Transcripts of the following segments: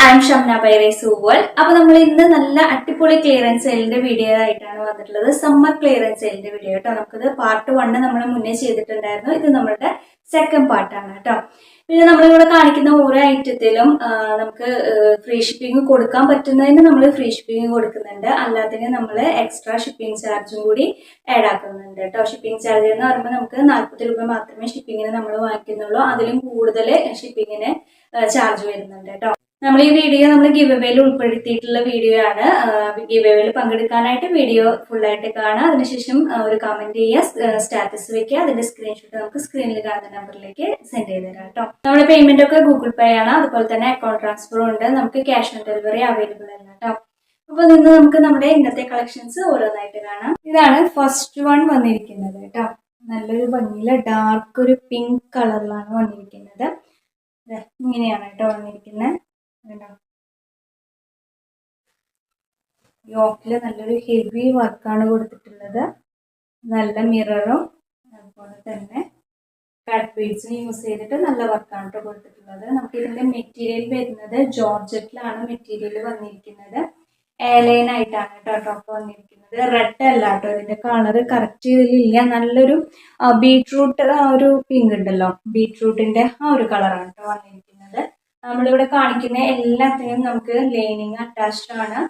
I am Shamna by Rice World. അപ്പൊ നമ്മൾ ഇന്ന് നല്ല അടിപൊളി ക്ലിയറൻസ് സെയിലിന്റെ വീഡിയോ ആയിട്ടാണ് വന്നിട്ടുള്ളത്. സമ്മർ ക്ലിയറൻസ് സെയിലിന്റെ വീഡിയോ കേട്ടോ. നമുക്കിത് പാർട്ട് 1 നമ്മൾ മുന്നേ ചെയ്തിട്ടുണ്ടായിരുന്നു. ഇത് നമ്മുടെ സെക്കൻഡ് പാർട്ടാണ് കേട്ടോ. പിന്നെ നമ്മളിവിടെ കാണിക്കുന്ന ഓരോ ഐറ്റത്തിലും നമുക്ക് ഫ്രീ ഷിപ്പിംഗ് കൊടുക്കാൻ പറ്റുന്നതിന് നമ്മൾ ഫ്രീ ഷിപ്പിംഗ് കൊടുക്കുന്നുണ്ട്. അല്ലാത്തതിന് നമ്മൾ എക്സ്ട്രാ ഷിപ്പിംഗ് ചാർജും കൂടി ആഡ് ആക്കുന്നുണ്ട് കേട്ടോ. ഷിപ്പിംഗ് ചാർജ് എന്ന് പറയുമ്പോൾ നമുക്ക് 40 രൂപ മാത്രമേ ഷിപ്പിങ്ങിന് നമ്മൾ വാങ്ങിക്കുന്നുള്ളൂ. അതിലും കൂടുതൽ ഷിപ്പിങ്ങിന് ചാർജ് വരുന്നുണ്ട് കേട്ടോ. നമ്മൾ ഈ വീഡിയോ നമ്മൾ ഗിവ് അവേയിൽ ഉൾപ്പെടുത്തിയിട്ടുള്ള വീഡിയോ ആണ്. ഗിവ് അവേയിൽ പങ്കെടുക്കാനായിട്ട് വീഡിയോ ഫുള്ളായിട്ട് കാണുക. അതിനുശേഷം ഒരു കമന്റ് ചെയ്യുക, സ്റ്റാറ്റസ് വെക്കുക. അതിന്റെ സ്ക്രീൻഷോട്ട് നമുക്ക് സ്ക്രീനിൽ കാണുന്ന നമ്പറിലേക്ക് സെൻഡ് ചെയ്ത് തരാം കേട്ടോ. നമ്മുടെ പേയ്മെന്റ് ഒക്കെ ഗൂഗിൾ പേ ആണ്. അതുപോലെ തന്നെ അക്കൗണ്ട് ട്രാൻസ്ഫറും ഉണ്ട്. നമുക്ക് ക്യാഷ് ഓൺ ഡെലിവറി അവൈലബിൾ അല്ല കേട്ടോ. അപ്പൊ നിന്ന് നമുക്ക് നമ്മുടെ ഇന്നത്തെ കളക്ഷൻസ് ഓരോന്നായിട്ട് കാണാം. ഇതാണ് ഫസ്റ്റ് വൺ വന്നിരിക്കുന്നത് കേട്ടോ. നല്ലൊരു ഭംഗിയിലെ ഡാർക്ക് ഒരു പിങ്ക് കളറിലാണ് വന്നിരിക്കുന്നത്. ഇങ്ങനെയാണ് കേട്ടോ വന്നിരിക്കുന്നത്. യോക്കില് നല്ലൊരു ഹെവി വർക്കാണ് കൊടുത്തിട്ടുള്ളത്. നല്ല മിററും അതുപോലെ തന്നെ കട്ട് ബീഡ്സും യൂസ് ചെയ്തിട്ട് നല്ല വർക്കാണ് കേട്ടോ കൊടുത്തിട്ടുള്ളത്. നമുക്ക് ഇതിന്റെ മെറ്റീരിയൽ വരുന്നത് ജോർജറ്റിലാണ് മെറ്റീരിയൽ വന്നിരിക്കുന്നത്. എയർലൈൻ ആയിട്ടാണ് കേട്ടോ ടോപ്പ് വന്നിരിക്കുന്നത്. റെഡ് അല്ല കേട്ടോ, ഇതിന്റെ കളർ കറക്റ്റ് ഇതിലില്ല. നല്ലൊരു ബീട്രൂട്ട് ഒരു പിങ്ക് ഉണ്ടല്ലോ, ബീട്രൂട്ടിന്റെ ആ ഒരു കളറാണ് കേട്ടോ വന്നിരിക്കുന്നത്. നമ്മളിവിടെ കാണിക്കുന്ന എല്ലാത്തിനും നമുക്ക് ലൈനിങ് അറ്റാച്ച്ഡ് ആണ്.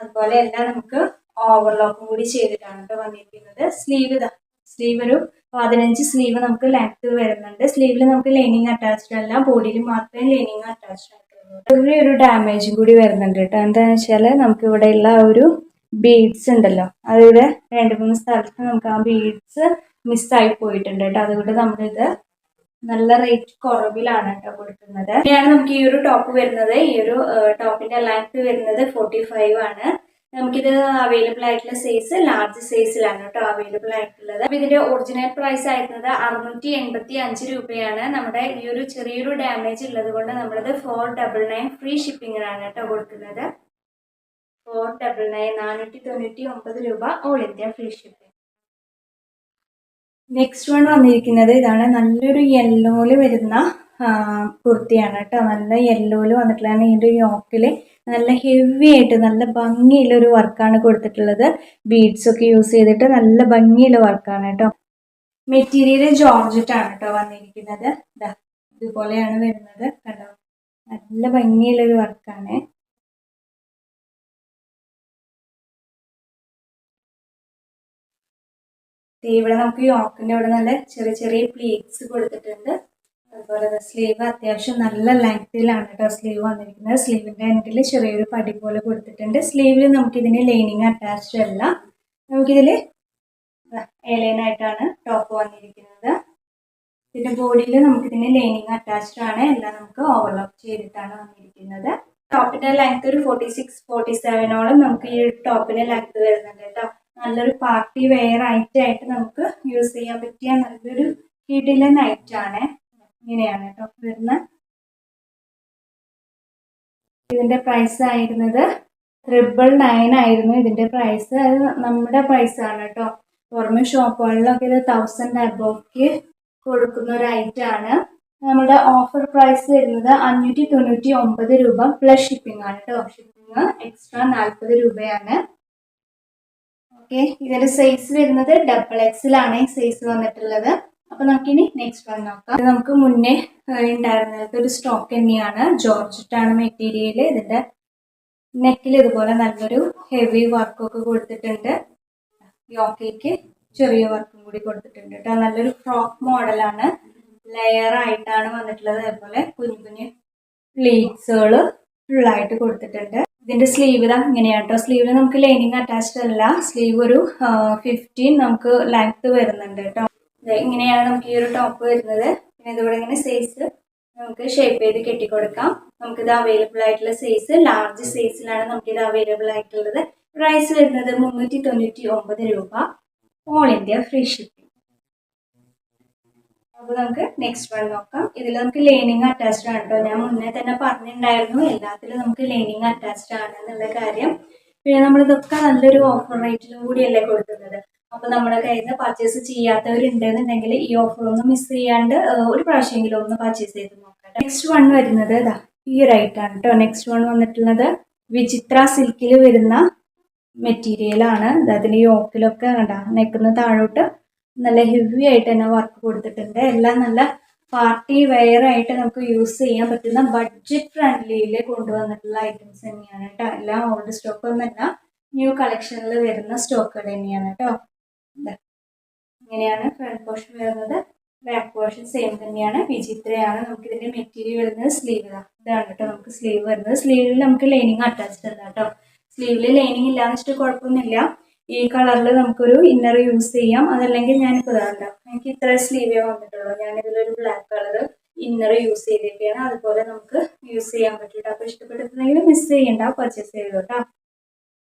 അതുപോലെ എല്ലാം നമുക്ക് ഓവർലോക്കും കൂടി ചെയ്തിട്ടാണ് കേട്ടോ വന്നിരിക്കുന്നത്. സ്ലീവ് ഒരു 15 സ്ലീവ് നമുക്ക് ലെങ്ത് വരുന്നുണ്ട്. സ്ലീവിൽ നമുക്ക് ലൈനിങ് അറ്റാച്ച്ഡ് അല്ല, ബോഡിയിൽ മാത്രമേ ലൈനിങ് അറ്റാച്ച്ഡ് ആയിട്ടുള്ളൂ. ഒരു ഡാമേജും കൂടി വരുന്നുണ്ട് കേട്ടോ. എന്താണെന്ന് വെച്ചാൽ നമുക്ക് ഇവിടെ ഉള്ള ഒരു ബീഡ്സ് ഉണ്ടല്ലോ, അതിവിടെ 2-3 സ്ഥലത്ത് നമുക്ക് ആ ബീഡ്സ് മിസ്സായി പോയിട്ടുണ്ട് കേട്ടോ. അതുകൊണ്ട് നമ്മളിത് നല്ല റേറ്റ് കുറവിലാണ് കേട്ടോ കൊടുക്കുന്നത്. ഇങ്ങനെയാണ് നമുക്ക് ഈ ഒരു ടോപ്പ് വരുന്നത്. ഈ ഒരു ടോപ്പിന്റെ ലെങ്ത് വരുന്നത് 45 ആണ്. നമുക്കിത് അവൈലബിൾ ആയിട്ടുള്ള സൈസ് ലാർജ് സൈസിലാണ് കേട്ടോ അവൈലബിൾ ആയിട്ടുള്ളത്. അപ്പൊ ഇതിന്റെ ഒറിജിനൽ പ്രൈസ് ആയിരുന്നത് 685 രൂപയാണ്. നമ്മുടെ ഈ ഒരു ചെറിയൊരു ഡാമേജ് ഉള്ളത് കൊണ്ട് നമ്മളത് 499 ഫ്രീ ഷിപ്പിങ്ങിനാണ് കേട്ടോ കൊടുക്കുന്നത്. 499 499 രൂപ all India free shipping. Next one വന്നിരിക്കുന്നത് ഇതാണ്. നല്ലൊരു യെല്ലോയില് വരുന്ന കുർത്തിയാണ് കേട്ടോ. നല്ല യെല്ലോയില് വന്നിട്ടുള്ളതാണ്. ഇതിൻ്റെ യോക്കില് നല്ല ഹെവി ആയിട്ട് നല്ല ഭംഗിയുള്ള ഒരു വർക്കാണ് കൊടുത്തിട്ടുള്ളത്. ബീഡ്സ് ഒക്കെ യൂസ് ചെയ്തിട്ട് നല്ല ഭംഗിയുള്ള വർക്കാണ് കേട്ടോ. മെറ്റീരിയൽ ജോർജറ്റ് ആണ് കേട്ടോ വന്നിരിക്കുന്നത്. ഇതുപോലെയാണ് വരുന്നത് കണ്ടോ. നല്ല ഭംഗിയുള്ള ഒരു വർക്കാണ്. ഇവിടെ നമുക്ക് യോക്കിന്റെ ഇവിടെ നല്ല ചെറിയ ചെറിയ പ്ലീറ്റ്സ് കൊടുത്തിട്ടുണ്ട്. അതുപോലെ സ്ലീവ് അത്യാവശ്യം നല്ല ലെങ്തിലാണ് കേട്ടോ സ്ലീവ് വന്നിരിക്കുന്നത്. സ്ലീവിന്റെ എൻഡിൽ ചെറിയൊരു പടി പോലെ കൊടുത്തിട്ടുണ്ട്. സ്ലീവിൽ നമുക്കിതിന് ലൈനിങ് അറ്റാച്ച്ഡ് അല്ല. നമുക്കിതിൽ എയർലൈൻ ആയിട്ടാണ് ടോപ്പ് വന്നിരിക്കുന്നത്. ഇതിന്റെ ബോഡിയിൽ നമുക്കിതിന് ലൈനിങ് അറ്റാച്ച്ഡ് ആണ്. എല്ലാം നമുക്ക് ഓവർലോക്ക് ചെയ്തിട്ടാണ് വന്നിരിക്കുന്നത്. ടോപ്പിന്റെ ലെങ്ത് ഒരു 46-47ഓളം നമുക്ക് ഈ ടോപ്പിന്റെ ലെങ്ത് വരുന്നുണ്ട് കേട്ടോ. നല്ലൊരു പാർട്ടി വെയർ ആയിട്ട് നമുക്ക് യൂസ് ചെയ്യാൻ പറ്റിയ നല്ലൊരു കിടില നൈറ്റ് ആണ്. ഇങ്ങനെയാണ് ടോപ്പ് വരുന്നത്. ഇതിന്റെ പ്രൈസ് ആയിരുന്നത് 999 ആയിരുന്നു ഇതിന്റെ പ്രൈസ്. അത് നമ്മുടെ പ്രൈസ് ആണ് കേട്ടോ. പുറമെ ഷോപ്പുകളിലൊക്കെ ഇത് 1000 അബോവ്ക്ക് കൊടുക്കുന്ന ഒരു ഐറ്റം ആണ്. നമ്മുടെ ഓഫർ പ്രൈസ് വരുന്നത് 599 രൂപ പ്ലസ് ഷിപ്പിംഗ് ആണ് കേട്ടോ. ഷിപ്പിംഗ് എക്സ്ട്രാ 40 രൂപയാണ്. ഓക്കെ, ഇതിന്റെ സൈസ് വരുന്നത് XXL ആണ് സൈസ് വന്നിട്ടുള്ളത്. അപ്പൊ നമുക്കിനി നെക്സ്റ്റ് വൺ നോക്കാം. ഇത് നമുക്ക് മുന്നേ ഉണ്ടായിരുന്നത് ഒരു സ്റ്റോക്ക് തന്നെയാണ്. ജോർജറ്റ് ആണ് മെറ്റീരിയൽ. ഇതിന്റെ നെക്കിൽ ഇതുപോലെ നല്ലൊരു ഹെവി വർക്കൊക്കെ കൊടുത്തിട്ടുണ്ട്. യോക്കയ്ക്ക് ചെറിയ വർക്കും കൂടി കൊടുത്തിട്ടുണ്ട് കേട്ടോ. നല്ലൊരു ഫ്രോക്ക് മോഡലാണ്. ലെയർ ആയിട്ടാണ് വന്നിട്ടുള്ളത്. അതേപോലെ കുഞ്ഞു കുഞ്ഞു പ്ലീറ്റ്സുകൾ ഫുള്ളായിട്ട് കൊടുത്തിട്ടുണ്ട്. ഇതിന്റെ സ്ലീവ് ഇതാ ഇങ്ങനെയാണ് കേട്ടോ. സ്ലീവിൽ നമുക്ക് ലൈനിങ് അറ്റാച്ച്ഡ് അല്ല. സ്ലീവ് ഒരു 15 നമുക്ക് ലെങ്ത് വരുന്നുണ്ട് കേട്ടോ. ഇങ്ങനെയാണ് നമുക്ക് ഈ ഒരു ടോപ്പ് വരുന്നത്. പിന്നെ ഇതിവിടെ ഇങ്ങനെ സൈസ് നമുക്ക് ഷേപ്പ് ചെയ്ത് കെട്ടിക്കൊടുക്കാം. നമുക്കിത് അവൈലബിൾ ആയിട്ടുള്ള സൈസ് ലാർജ് സൈസിലാണ് നമുക്കിത് അവൈലബിൾ ആയിട്ടുള്ളത്. പ്രൈസ് വരുന്നത് 399 രൂപ ഓൾ ഇന്ത്യ ഫ്രീ ഷിപ്പിംഗ്. അപ്പോൾ നമുക്ക് നെക്സ്റ്റ് വൺ നോക്കാം. ഇതിൽ നമുക്ക് ലൈനിങ് അറ്റാച്ച്ഡ് ആണ് കേട്ടോ. ഞാൻ മുന്നേ തന്നെ പറഞ്ഞിട്ടുണ്ടായിരുന്നു എല്ലാത്തിലും നമുക്ക് ലൈനിങ് അറ്റാച്ച്ഡ് ആണ് എന്നുള്ള കാര്യം. പിന്നെ നമ്മളിതൊക്കെ നല്ലൊരു ഓഫർ റേറ്റിലും കൂടിയല്ലേ കൊടുക്കുന്നത്. അപ്പൊ നമ്മുടെ കയ്യിൽ നിന്ന് പർച്ചേസ് ചെയ്യാത്തവരുണ്ടെന്നുണ്ടെങ്കിൽ ഈ ഓഫർ ഒന്നും മിസ് ചെയ്യാണ്ട് ഒരു പ്രാവശ്യമെങ്കിലും ഒന്ന് പർച്ചേസ് ചെയ്ത് നോക്കാം. നെക്സ്റ്റ് വൺ വരുന്നത് ഈ ഒരു ഐറ്റാണ് കേട്ടോ. നെക്സ്റ്റ് വൺ വന്നിട്ടുള്ളത് വിചിത്ര സിൽക്കിൽ വരുന്ന മെറ്റീരിയലാണ്. അതിന് യോക്കിലൊക്കെ കണ്ട നെക്കുന്ന താഴോട്ട് നല്ല ഹെവി ആയിട്ട് തന്നെ വർക്ക് കൊടുത്തിട്ടുണ്ട്. എല്ലാം നല്ല പാർട്ടി വെയർ ആയിട്ട് നമുക്ക് യൂസ് ചെയ്യാൻ പറ്റുന്ന ബഡ്ജറ്റ് ഫ്രണ്ട്ലിയിൽ കൊണ്ടുവന്നിട്ടുള്ള ഐറ്റംസ് തന്നെയാണ് കേട്ടോ. എല്ലാം ഓൾഡ് സ്റ്റോക്ക് ഒന്നല്ല, ന്യൂ കളക്ഷനിൽ വരുന്ന സ്റ്റോക്കുകൾ തന്നെയാണ് കേട്ടോ. ഇങ്ങനെയാണ് ഫ്രണ്ട് പോർഷൻ വരുന്നത്. ബാക്ക് പോർഷൻ സെയിം തന്നെയാണ്. വിചിത്രയാണ്. നമുക്ക് ഇതിന്റെ മെറ്റീരിയൽ വരുന്നത് സ്ലീവ് ഇതാണ് കേട്ടോ. നമുക്ക് സ്ലീവ് വരുന്നത്, സ്ലീവിൽ നമുക്ക് ലൈനിങ് അറ്റാച്ച്ഡ് അല്ല കേട്ടോ. സ്ലീവിൽ ലൈനിങ് ഇല്ലാന്ന് വെച്ചിട്ട് കുഴപ്പമൊന്നുമില്ല. ഈ കളറിൽ നമുക്കൊരു ഇന്നർ യൂസ് ചെയ്യാം. അതല്ലെങ്കിൽ ഞാനിപ്പോൾ ഇതാണ്ട, എനിക്ക് ഇത്ര സ്ലീവേ വന്നിട്ടുള്ളൂ. ഞാനിതിലൊരു ബ്ലാക്ക് കളർ ഇന്നർ യൂസ് ചെയ്തിരിക്കുകയാണ്. അതുപോലെ നമുക്ക് യൂസ് ചെയ്യാൻ പറ്റില്ല. അപ്പോൾ ഇഷ്ടപ്പെട്ടിട്ടുണ്ടെങ്കിൽ മിസ് ചെയ്യണ്ട, പർച്ചേസ് ചെയ്തു കേട്ടോ.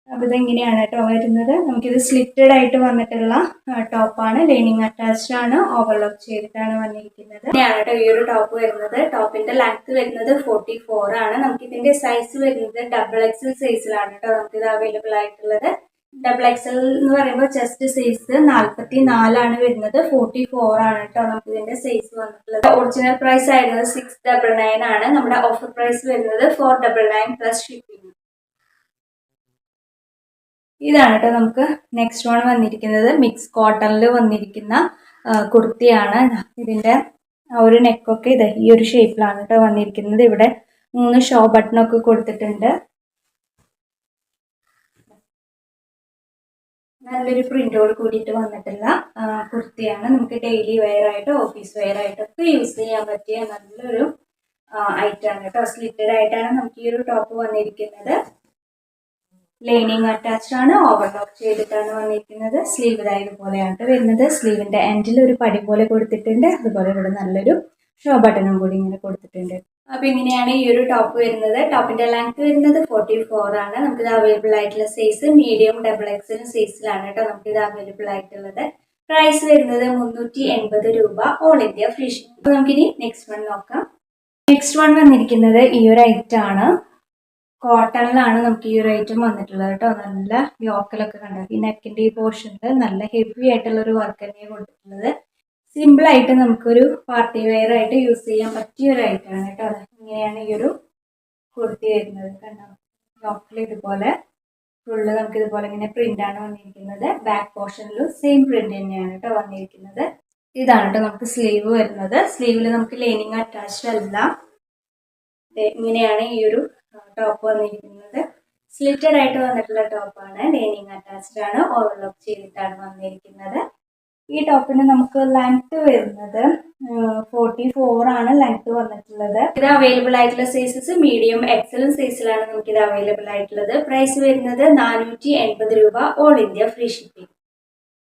അപ്പോൾ ഇതെങ്ങനെയാണ് കേട്ടോ വരുന്നത്. നമുക്കിത് സ്ലിറ്റഡ് ആയിട്ട് വന്നിട്ടുള്ള ടോപ്പാണ്. ലൈനിങ് അറ്റാച്ച്ഡ് ആണ്. ഓവർലോക്ക് ചെയ്തിട്ടാണ് വന്നിരിക്കുന്നത്. ഇങ്ങനെയാണ് കേട്ടോ ഈ ഒരു ടോപ്പ് വരുന്നത്. ടോപ്പിന്റെ ലെങ്ത് വരുന്നത് 44 ആണ്. നമുക്ക് ഇതിന്റെ സൈസ് വരുന്നത് XXL സൈസിലാണ് കേട്ടോ നമുക്കിത് അവൈലബിൾ ആയിട്ടുള്ളത്. XXL എന്ന് പറയുമ്പോൾ ചെസ്റ്റ് സൈസ് 44 ആണ് വരുന്നത്. 44 ആണ് കേട്ടോ നമുക്ക് ഇതിന്റെ സൈസ് വന്നിട്ടുള്ളത്. ഒറിജിനൽ പ്രൈസ് ആയിരുന്നത് 699 ആണ്. നമ്മുടെ ഓഫർ പ്രൈസ് വരുന്നത് 499 പ്ലസ് ഷിപ്പിംഗ്. ഇതാണ് കേട്ടോ നമുക്ക് നെക്സ്റ്റ് വൺ വന്നിരിക്കുന്നത്. മിക്സ് കോട്ടണിൽ വന്നിരിക്കുന്ന കുർത്തിയാണ്. ഇതിന്റെ ഒരു നെക്കൊക്കെ ഇത് ഈ ഒരു ഷേപ്പിലാണ് കേട്ടോ വന്നിരിക്കുന്നത്. ഇവിടെ 3 ഷോ ബട്ടണൊക്കെ കൊടുത്തിട്ടുണ്ട്. നല്ലൊരു പ്രിന്റോട് കൂടിയിട്ട് വന്നിട്ടുള്ള കുർത്തിയാണ്. നമുക്ക് ഡെയിലി വെയർ ആയിട്ട് ഓഫീസ് വെയർ ആയിട്ടൊക്കെ യൂസ് ചെയ്യാൻ പറ്റിയ നല്ലൊരു ഐറ്റാണ് കേട്ടോ. സ്ലിറ്റഡ് ആയിട്ടാണ് നമുക്ക് ഈ ഒരു ടോപ്പ് വന്നിരിക്കുന്നത്. ലൈനിങ് അറ്റാച്ച്ഡ് ആണ്. ഓവർലോക്ക് ചെയ്തിട്ടാണ് വന്നിരിക്കുന്നത്. സ്ലീവ് ഇതുപോലെയാണ് വരുന്നത്. സ്ലീവിന്റെ എൻഡിൽ ഒരു പടി പോലെ കൊടുത്തിട്ടുണ്ട്. അതുപോലെ ഇവിടെ നല്ലൊരു ഷോ ബട്ടണും കൂടി ഇങ്ങനെ കൊടുത്തിട്ടുണ്ട്. അപ്പൊ ഇങ്ങനെയാണ് ഈ ഒരു ടോപ്പ് വരുന്നത്. ടോപ്പിന്റെ ലെങ്ത് വരുന്നത് 44 ആണ്. നമുക്കിത് അവൈലബിൾ ആയിട്ടുള്ള സൈസ് മീഡിയം XXL സൈസിലാണ് കേട്ടോ നമുക്കിത് അവൈലബിൾ ആയിട്ടുള്ളത്. പ്രൈസ് വരുന്നത് 380 രൂപ. All India free shipping. അപ്പൊ നമുക്കിനി നെക്സ്റ്റ് വൺ നോക്കാം. നെക്സ്റ്റ് വൺ വന്നിരിക്കുന്നത് ഈ ഒരു ഐറ്റം ആണ്. കോട്ടണിലാണ് നമുക്ക് ഈ ഒരു ഐറ്റം വന്നിട്ടുള്ളത് കേട്ടോ. നല്ല യോക്കലൊക്കെ കണ്ടോ. ഈ നെക്കിന്റെ ഈ പോർഷനിൽ നല്ല ഹെവി ആയിട്ടുള്ള ഒരു വർക്ക് തന്നെയാണ് കൊടുത്തിട്ടുള്ളത്. സിമ്പിൾ ആയിട്ട് നമുക്കൊരു പാർട്ടി വെയർ ആയിട്ട് യൂസ് ചെയ്യാൻ പറ്റിയ ഒരു ഐറ്റമാണ് കേട്ടോ. ഇങ്ങനെയാണ് ഈ ഒരു കുർത്തി വരുന്നത് കണ്ടോ. യോക്കൽ ഇതുപോലെ ഫുള്ള് നമുക്ക് ഇതുപോലെ ഇങ്ങനെ പ്രിന്റ് ആണ് വന്നിരിക്കുന്നത്. ബാക്ക് പോർഷനിലും സെയിം പ്രിന്റ് തന്നെയാണ് കേട്ടോ വന്നിരിക്കുന്നത്. ഇതാണ് കേട്ടോ നമുക്ക് സ്ലീവ് വരുന്നത്. സ്ലീവിൽ നമുക്ക് ലൈനിങ് അറ്റാച്ച്ഡ് അല്ല. ഇങ്ങനെയാണ് ഈ ഒരു ടോപ്പ് വന്നിരിക്കുന്നത്. സ്ലിറ്റഡ് ആയിട്ട് വന്നിട്ടുള്ള ടോപ്പാണ്. ലൈനിങ് അറ്റാച്ച്ഡ് ആണ്. ഓവർലോക്ക് ചെയ്തിട്ടാണ് വന്നിരിക്കുന്നത്. ഈ ടോപ്പിന് നമുക്ക് ലെങ്ത് വരുന്നത് 44 ആണ് ലെങ്ത് വന്നിട്ടുള്ളത്. ഇത് അവൈലബിൾ ആയിട്ടുള്ള സൈസസ് മീഡിയം XL സൈസിലാണ് നമുക്ക് ഇത് അവൈലബിൾ ആയിട്ടുള്ളത്. പ്രൈസ് വരുന്നത് 480 രൂപ. All India free shipping.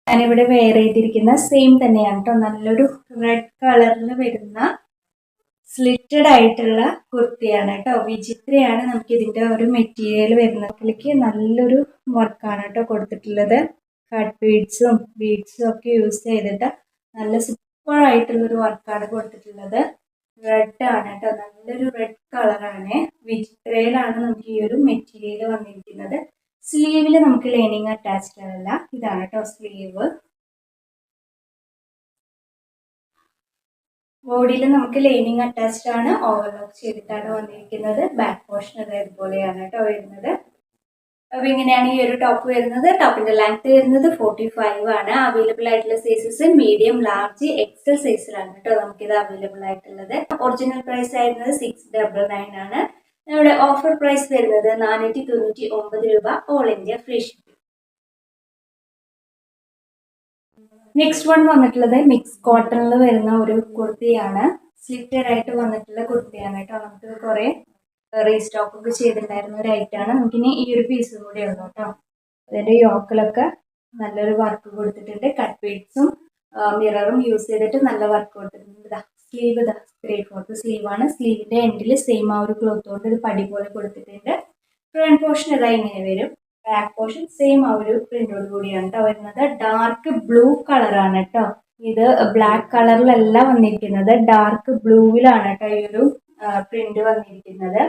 ഞാനിവിടെ വെയർ ചെയ്തിരിക്കുന്ന സെയിം തന്നെയാണ് കേട്ടോ. നല്ലൊരു റെഡ് കളറിൽ വരുന്ന സ്ലിറ്റഡ് ആയിട്ടുള്ള കുർത്തിയാണ് കേട്ടോ. വിചിത്രയാണ് നമുക്ക് ഇതിന്റെ ഒരു മെറ്റീരിയൽ വരുന്നതിലേക്ക് നല്ലൊരു വർക്കാണ് കേട്ടോ കൊടുത്തിട്ടുള്ളത്. കട്ട് ബീഡ്സും ഒക്കെ യൂസ് ചെയ്തിട്ട് നല്ല സൂപ്പർ ആയിട്ടുള്ളൊരു വർക്കാണ് കൊടുത്തിട്ടുള്ളത്. റെഡ് ആണ് കേട്ടോ. നല്ലൊരു റെഡ് കളറാണ്. വിചിത്രയിലാണ് നമുക്ക് ഈ ഒരു മെറ്റീരിയൽ വന്നിരിക്കുന്നത്. സ്ലീവിൽ നമുക്ക് ലൈനിങ് അറ്റാച്ച്ഡ് അല്ല. ഇതാണ് കേട്ടോ സ്ലീവ്. ബോഡിയിൽ നമുക്ക് ലൈനിങ് അറ്റാച്ച്ഡ് ആണ്. ഓവർലോക്ക് ചെയ്തിട്ടാണ് വന്നിരിക്കുന്നത്. ബാക്ക് പോർഷൻ ഇതുപോലെയാണ് കേട്ടോ വരുന്നത്. അപ്പൊ ഇങ്ങനെയാണ് ഈ ഒരു ടോപ്പ് വരുന്നത്. ടോപ്പിന്റെ ലെങ്ത് വരുന്നത് 45 ആണ്. അവൈലബിൾ ആയിട്ടുള്ള സൈസസ് മീഡിയം ലാർജ് XL സൈസിലാണ് കേട്ടോ നമുക്കിത് അവൈലബിൾ ആയിട്ടുള്ളത്. ഒറിജിനൽ പ്രൈസ് ആയിരുന്നത് 699 ആണ്. നമ്മുടെ ഓഫർ പ്രൈസ് വരുന്നത് 499 രൂപ. All India free shipping. Next one വന്നിട്ടുള്ളത് മിക്സ് കോട്ടണിൽ വരുന്ന ഒരു കുർത്തിയാണ്. സ്ലിറ്റഡ് ആയിട്ട് വന്നിട്ടുള്ള കുർത്തിയാണ് കേട്ടോ. നമുക്ക് കുറെ റീസ്റ്റോക്ക് ഒക്കെ ചെയ്തിട്ടുണ്ടായിരുന്ന ഒരു ഐറ്റാണ്. നമുക്കിനി ഈ ഒരു പീസും കൂടെ ഉള്ളൂ കേട്ടോ. അതിന്റെ യോക്കിലൊക്കെ നല്ലൊരു വർക്ക് കൊടുത്തിട്ടുണ്ട്. കട്ട് ബീഡ്സും മിററും യൂസ് ചെയ്തിട്ട് നല്ല വർക്ക് കൊടുത്തിട്ടുണ്ട്. സ്ലീവ് 3/4 സ്ലീവ് ആണ്. സ്ലീവിന്റെ എൻഡിൽ സെയിം ആ ഒരു ക്ലോത്ത് കൊണ്ട് ഒരു പടി പോലെ കൊടുത്തിട്ടുണ്ട്. ഫ്രണ്ട് പോർഷൻ ഇതാ ഇങ്ങനെ വരും. ബാക്ക് പോർഷൻ സെയിം ആ ഒരു പ്രിന്റോട് കൂടിയാണ് കേട്ടോ വരുന്നത്. ഡാർക്ക് ബ്ലൂ കളറാണ് കേട്ടോ. ഇത് ബ്ലാക്ക് കളറിലല്ല വന്നിരിക്കുന്നത്. ഡാർക്ക് ബ്ലൂവിലാണ് കേട്ടോ ഈ ഒരു പ്രിന്റ് വന്നിരിക്കുന്നത്.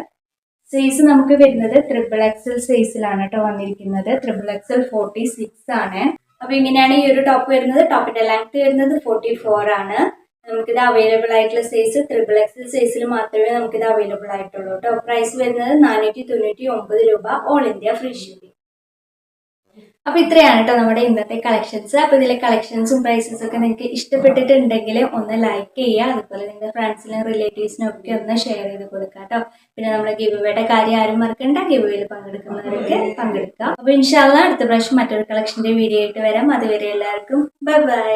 സൈസ് നമുക്ക് വരുന്നത് XXL സൈസിലാണ് കേട്ടോ വന്നിരിക്കുന്നത്. XXL 46 ആണ്. അപ്പൊ ഇങ്ങനെയാണ് ഈ ഒരു ടോപ്പ് വരുന്നത്. ടോപ്പിന്റെ ലെങ്ത് വരുന്നത് 44 ആണ്. നമുക്കിത് അവൈലബിൾ ആയിട്ടുള്ള സൈസ് XXL സൈസിൽ മാത്രമേ നമുക്കിത് അവൈലബിൾ ആയിട്ടുള്ളൂ കേട്ടോ. പ്രൈസ് വരുന്നത് 499 രൂപ, ഓൾ ഇന്ത്യ ഫ്രീ ഷിപ്പിംഗ്. അപ്പൊ ഇത്രയാണ് കേട്ടോ നമ്മുടെ ഇന്നത്തെ കളക്ഷൻസ്. അപ്പൊ ഇതിലെ കളക്ഷൻസും പ്രൈസസും ഒക്കെ നിങ്ങൾക്ക് ഇഷ്ടപ്പെട്ടിട്ടുണ്ടെങ്കിൽ ഒന്ന് ലൈക്ക് ചെയ്യുക, അതുപോലെ നിങ്ങളുടെ ഫ്രണ്ട്സിനും റിലേറ്റീവ്സിനും ഒക്കെ ഒന്ന് ഷെയർ ചെയ്ത് കൊടുക്കുക കേട്ടോ. പിന്നെ നമ്മുടെ ഗിവ് കാര്യം ആരും മറക്കണ്ട, ഗിവ് പങ്കെടുക്കുന്നവർക്ക് പങ്കെടുക്കുക. അപ്പൊ ഇൻഷാല്ലാ അടുത്ത പ്രാവശ്യം മറ്റൊരു കളക്ഷന്റെ വീഡിയോ ആയിട്ട് വരാം. അതുവരെ എല്ലാവർക്കും ബൈ ബൈ.